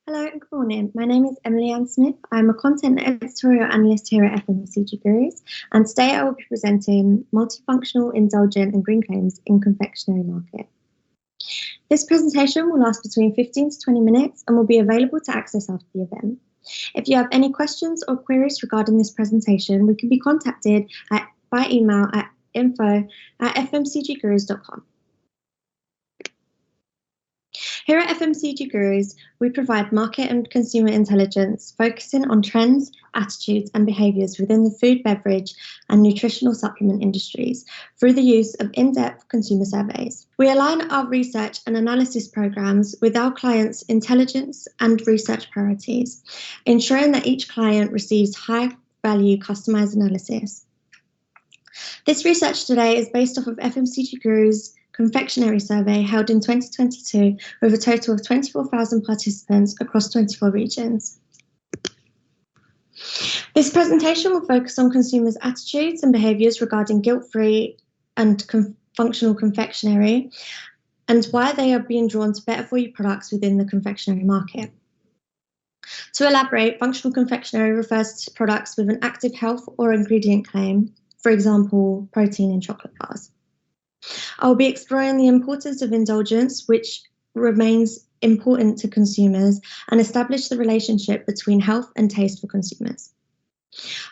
Hello and good morning. My name is Emily Ann Smith. I'm a content editorial analyst here at FMCG Gurus, and today I will be presenting multifunctional, indulgent and green claims in confectionery market. This presentation will last between 15 to 20 minutes and will be available to access after the event. If you have any questions or queries regarding this presentation, we can be contacted by email at info@fmcggurus.com. Here at FMCG Gurus, we provide market and consumer intelligence, focusing on trends, attitudes, and behaviours within the food, beverage, and nutritional supplement industries through the use of in-depth consumer surveys. We align our research and analysis programs with our clients' intelligence and research priorities, ensuring that each client receives high-value customised analysis. This research today is based off of FMCG Gurus' Confectionery survey held in 2022 with a total of 24,000 participants across 24 regions. This presentation will focus on consumers' attitudes and behaviours regarding guilt-free and functional confectionery and why they are being drawn to better-for-you products within the confectionery market. To elaborate, functional confectionery refers to products with an active health or ingredient claim, for example, protein in chocolate bars. I will be exploring the importance of indulgence, which remains important to consumers, and establish the relationship between health and taste for consumers.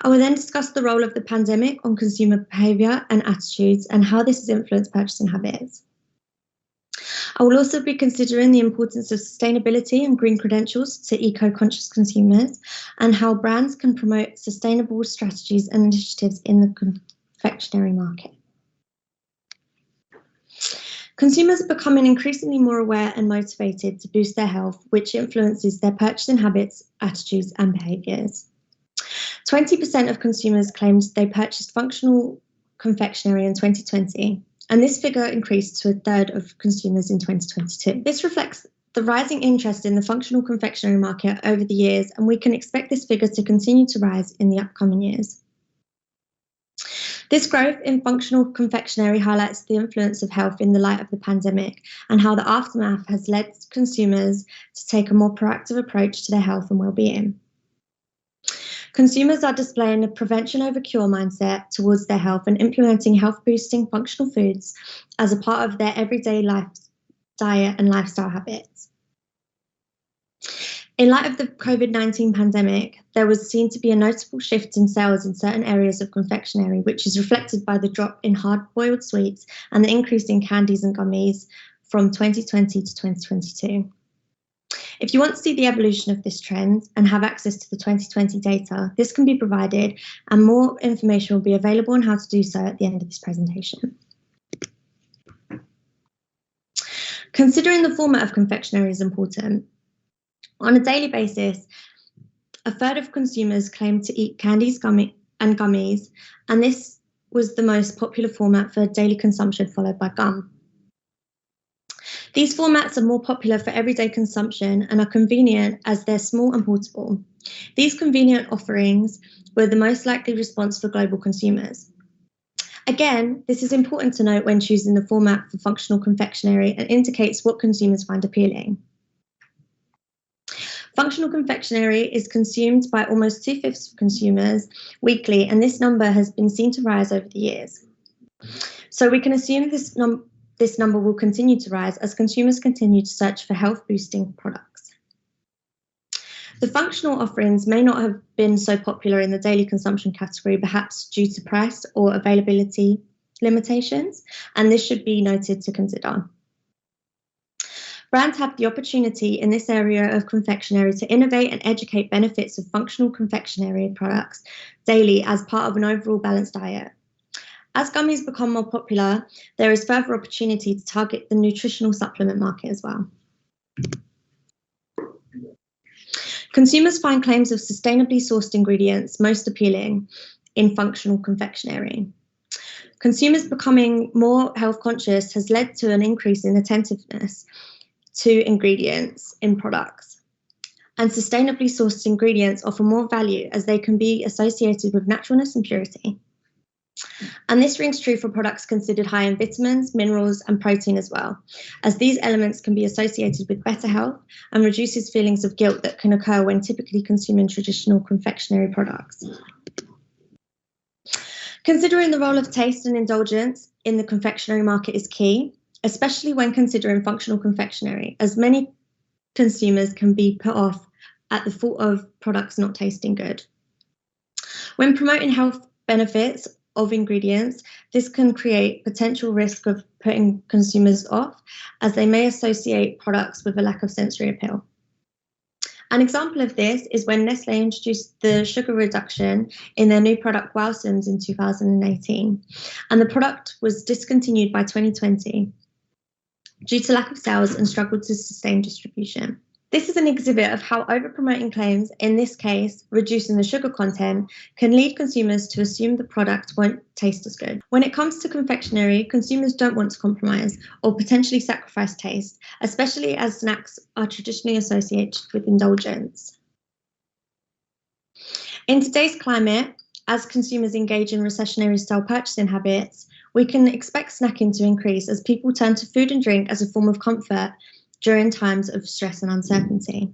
I will then discuss the role of the pandemic on consumer behaviour and attitudes and how this has influenced purchasing habits. I will also be considering the importance of sustainability and green credentials to eco-conscious consumers and how brands can promote sustainable strategies and initiatives in the confectionery market. Consumers are becoming increasingly more aware and motivated to boost their health, which influences their purchasing habits, attitudes, and behaviours. 20% of consumers claimed they purchased functional confectionery in 2020, and this figure increased to a third of consumers in 2022. This reflects the rising interest in the functional confectionery market over the years, and we can expect this figure to continue to rise in the upcoming years. This growth in functional confectionery highlights the influence of health in the light of the pandemic and how the aftermath has led consumers to take a more proactive approach to their health and well-being. Consumers are displaying a prevention over cure mindset towards their health and implementing health-boosting functional foods as a part of their everyday life, diet and lifestyle habits. In light of the COVID-19 pandemic, there was seen to be a notable shift in sales in certain areas of confectionery, which is reflected by the drop in hard-boiled sweets and the increase in candies and gummies from 2020 to 2022. If you want to see the evolution of this trend and have access to the 2020 data, this can be provided, and more information will be available on how to do so at the end of this presentation. Considering the format of confectionery is important, on a daily basis, a third of consumers claim to eat candies and gummies, and this was the most popular format for daily consumption, followed by gum. These formats are more popular for everyday consumption and are convenient as they're small and portable. These convenient offerings were the most likely response for global consumers. Again, this is important to note when choosing the format for functional confectionery and indicates what consumers find appealing. Functional confectionery is consumed by almost 2/5 of consumers weekly, and this number has been seen to rise over the years. So we can assume this number will continue to rise as consumers continue to search for health-boosting products. The functional offerings may not have been so popular in the daily consumption category, perhaps due to price or availability limitations, and this should be noted to consider. Brands have the opportunity in this area of confectionery to innovate and educate benefits of functional confectionery products daily as part of an overall balanced diet. As gummies become more popular, there is further opportunity to target the nutritional supplement market as well. Consumers find claims of sustainably sourced ingredients most appealing in functional confectionery. Consumers becoming more health conscious has led to an increase in attentiveness to ingredients in products. And sustainably sourced ingredients offer more value as they can be associated with naturalness and purity. And this rings true for products considered high in vitamins, minerals, and protein as well, as these elements can be associated with better health and reduces feelings of guilt that can occur when typically consuming traditional confectionery products. Considering the role of taste and indulgence in the confectionery market is key, especially when considering functional confectionery, as many consumers can be put off at the thought of products not tasting good. When promoting health benefits of ingredients, this can create potential risk of putting consumers off, as they may associate products with a lack of sensory appeal. An example of this is when Nestlé introduced the sugar reduction in their new product Wellbeing in 2018, and the product was discontinued by 2020 due to lack of sales and struggled to sustain distribution. This is an exhibit of how over-promoting claims, in this case reducing the sugar content, can lead consumers to assume the product won't taste as good. When it comes to confectionery, consumers don't want to compromise or potentially sacrifice taste, especially as snacks are traditionally associated with indulgence. In today's climate, as consumers engage in recessionary-style purchasing habits, we can expect snacking to increase as people turn to food and drink as a form of comfort during times of stress and uncertainty.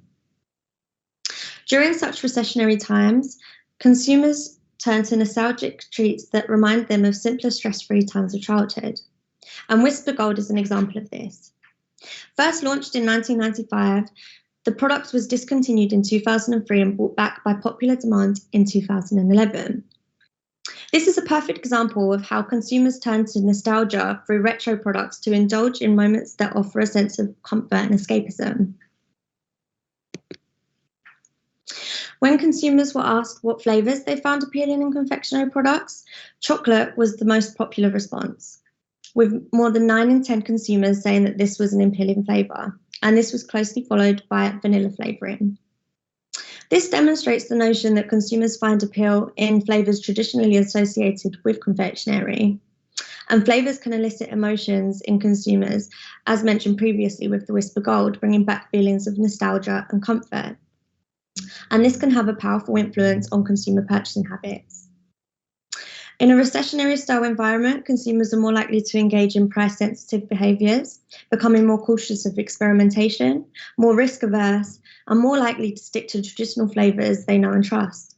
During such recessionary times, consumers turn to nostalgic treats that remind them of simpler, stress-free times of childhood. And Whisper Gold is an example of this. First launched in 1995, the product was discontinued in 2003 and brought back by popular demand in 2011. This is a perfect example of how consumers turn to nostalgia through retro products to indulge in moments that offer a sense of comfort and escapism. When consumers were asked what flavours they found appealing in confectionery products, chocolate was the most popular response, with more than 9 in 10 consumers saying that this was an appealing flavour, and this was closely followed by vanilla flavouring. This demonstrates the notion that consumers find appeal in flavours traditionally associated with confectionery. And flavours can elicit emotions in consumers, as mentioned previously with the Whisper Gold, bringing back feelings of nostalgia and comfort. And this can have a powerful influence on consumer purchasing habits. In a recessionary style environment, consumers are more likely to engage in price-sensitive behaviours, becoming more cautious of experimentation, more risk-averse, and more likely to stick to traditional flavours they know and trust.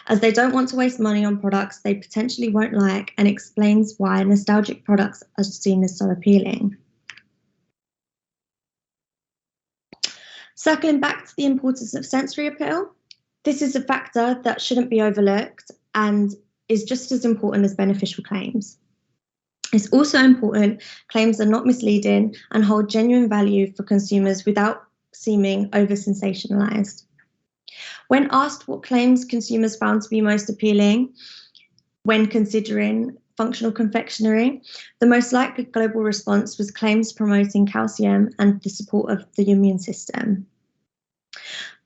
As they don't want to waste money on products they potentially won't like, and explains why nostalgic products are seen as so appealing. Circling back to the importance of sensory appeal, this is a factor that shouldn't be overlooked and is just as important as beneficial claims. It's also important claims are not misleading and hold genuine value for consumers without seeming over-sensationalized. When asked what claims consumers found to be most appealing when considering functional confectionery, the most likely global response was claims promoting calcium and the support of the immune system.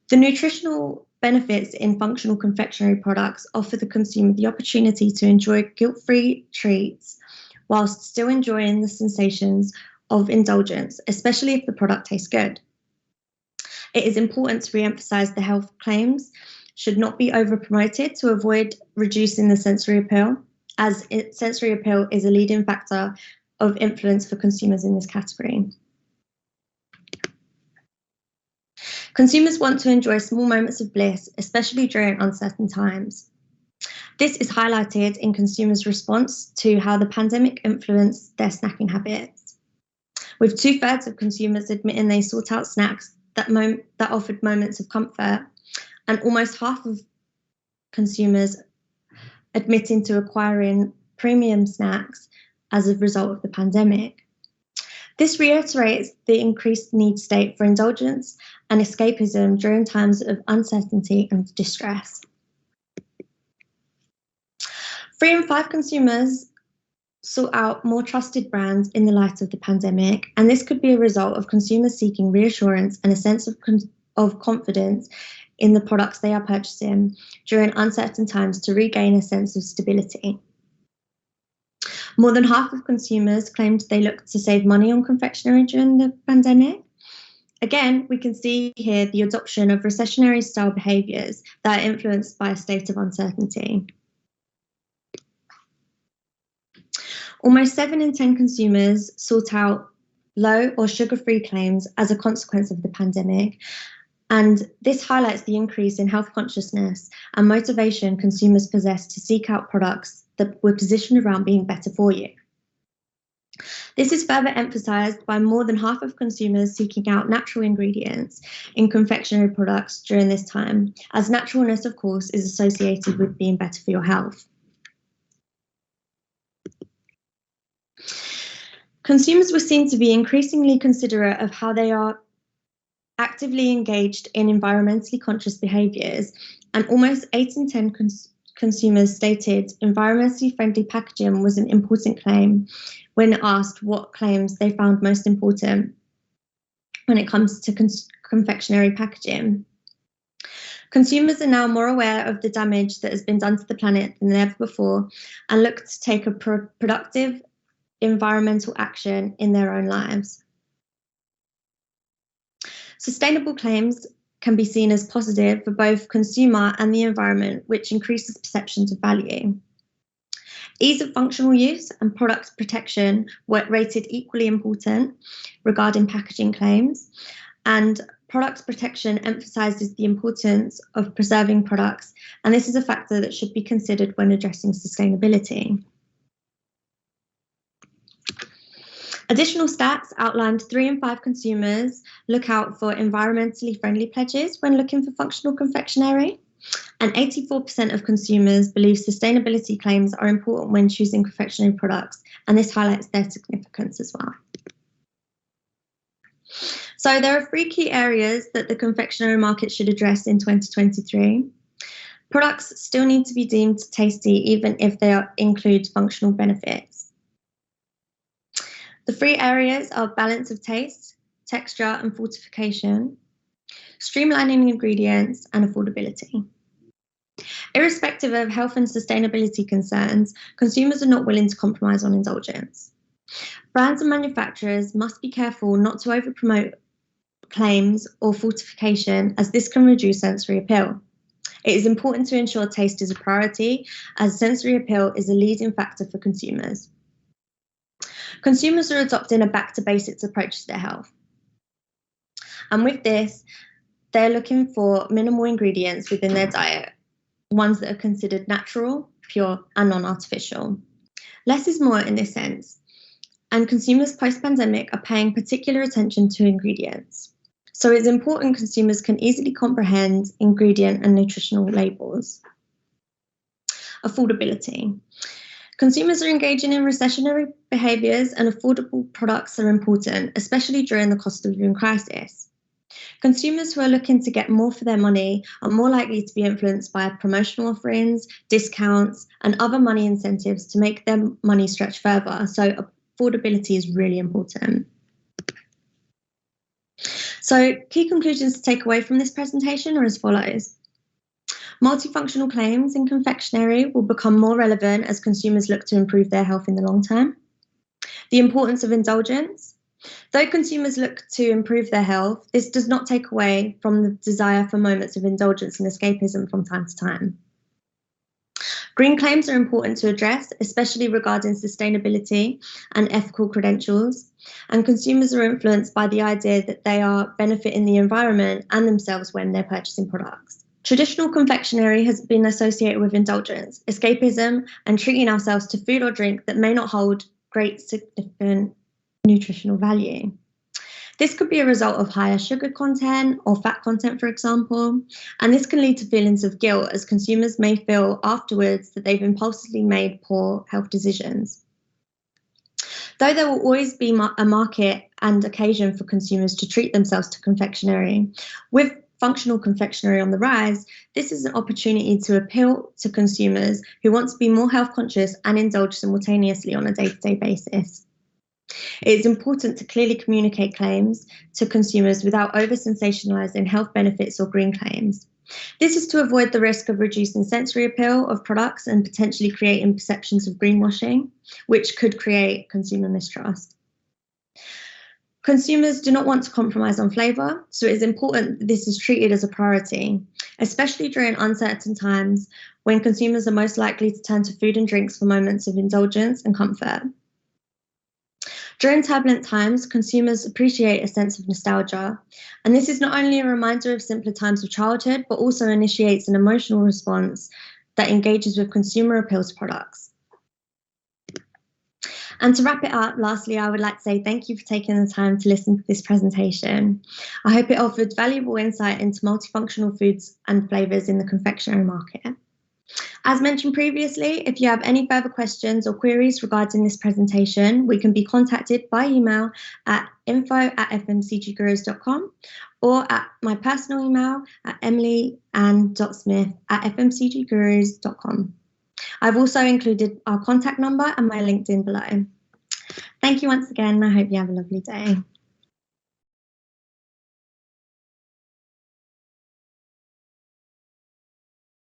The nutritional benefits in functional confectionery products offer the consumer the opportunity to enjoy guilt-free treats whilst still enjoying the sensations of indulgence, especially if the product tastes good. It is important to re-emphasize the health claims should not be over-promoted to avoid reducing the sensory appeal, as sensory appeal is a leading factor of influence for consumers in this category. Consumers want to enjoy small moments of bliss, especially during uncertain times. This is highlighted in consumers' response to how the pandemic influenced their snacking habits, with 2/3 of consumers admitting they sought out snacks that offered moments of comfort, and almost half of consumers admitting to acquiring premium snacks as a result of the pandemic. This reiterates the increased need state for indulgence and escapism during times of uncertainty and distress. 3 in 5 consumers sought out more trusted brands in the light of the pandemic, and this could be a result of consumers seeking reassurance and a sense of confidence in the products they are purchasing during uncertain times to regain a sense of stability. More than half of consumers claimed they looked to save money on confectionery during the pandemic. Again, we can see here the adoption of recessionary style behaviours that are influenced by a state of uncertainty. Almost 7 in 10 consumers sought out low or sugar-free claims as a consequence of the pandemic, and this highlights the increase in health consciousness and motivation consumers possess to seek out products that were positioned around being better for you. This is further emphasised by more than half of consumers seeking out natural ingredients in confectionery products during this time, as naturalness, of course, is associated with being better for your health. Consumers were seen to be increasingly considerate of how they are actively engaged in environmentally conscious behaviours, and almost 8 in 10 consumers stated environmentally friendly packaging was an important claim when asked what claims they found most important when it comes to confectionery packaging. Consumers are now more aware of the damage that has been done to the planet than ever before and look to take a productive environmental action in their own lives. Sustainable claims can be seen as positive for both consumer and the environment, which increases perceptions of value. Ease of functional use and product protection were rated equally important regarding packaging claims, and product protection emphasises the importance of preserving products, and this is a factor that should be considered when addressing sustainability. Additional stats outlined 3 in 5 consumers look out for environmentally friendly pledges when looking for functional confectionery, and 84% of consumers believe sustainability claims are important when choosing confectionery products, and this highlights their significance as well. So there are 3 key areas that the confectionery market should address in 2023. Products still need to be deemed tasty even if they include functional benefits. The 3 areas are balance of taste, texture and fortification, streamlining ingredients, and affordability. Irrespective of health and sustainability concerns, consumers are not willing to compromise on indulgence. Brands and manufacturers must be careful not to overpromote claims or fortification, as this can reduce sensory appeal. It is important to ensure taste is a priority, as sensory appeal is a leading factor for consumers. Consumers are adopting a back-to-basics approach to their health. And with this, they're looking for minimal ingredients within their diet, ones that are considered natural, pure, and non-artificial. Less is more in this sense, and consumers post-pandemic are paying particular attention to ingredients. So it's important consumers can easily comprehend ingredient and nutritional labels. Affordability. Consumers are engaging in recessionary behaviours, and affordable products are important, especially during the cost of living crisis. Consumers who are looking to get more for their money are more likely to be influenced by promotional offerings, discounts, and other money incentives to make their money stretch further. So affordability is really important. So key conclusions to take away from this presentation are as follows. Multifunctional claims in confectionery will become more relevant as consumers look to improve their health in the long term. The importance of indulgence. Though consumers look to improve their health, this does not take away from the desire for moments of indulgence and escapism from time to time. Green claims are important to address, especially regarding sustainability and ethical credentials, and consumers are influenced by the idea that they are benefiting the environment and themselves when they're purchasing products. Traditional confectionery has been associated with indulgence, escapism, and treating ourselves to food or drink that may not hold great significant nutritional value. This could be a result of higher sugar content or fat content, for example, and this can lead to feelings of guilt as consumers may feel afterwards that they've impulsively made poor health decisions. Though there will always be a market and occasion for consumers to treat themselves to confectionery, with functional confectionery on the rise, this is an opportunity to appeal to consumers who want to be more health conscious and indulge simultaneously on a day-to-day basis. It is important to clearly communicate claims to consumers without over-sensationalising health benefits or green claims. This is to avoid the risk of reducing sensory appeal of products and potentially creating perceptions of greenwashing, which could create consumer mistrust. Consumers do not want to compromise on flavour, so it is important that this is treated as a priority, especially during uncertain times when consumers are most likely to turn to food and drinks for moments of indulgence and comfort. During turbulent times, consumers appreciate a sense of nostalgia, and this is not only a reminder of simpler times of childhood, but also initiates an emotional response that engages with consumer appeal to products. And to wrap it up, lastly, I would like to say thank you for taking the time to listen to this presentation. I hope it offered valuable insight into multifunctional foods and flavours in the confectionery market. As mentioned previously, if you have any further questions or queries regarding this presentation, we can be contacted by email at info@fmcggurus.com or at my personal email at emilyann.smith@fmcggurus.com. I've also included our contact number and my LinkedIn below. Thank you once again. I hope you have a lovely day.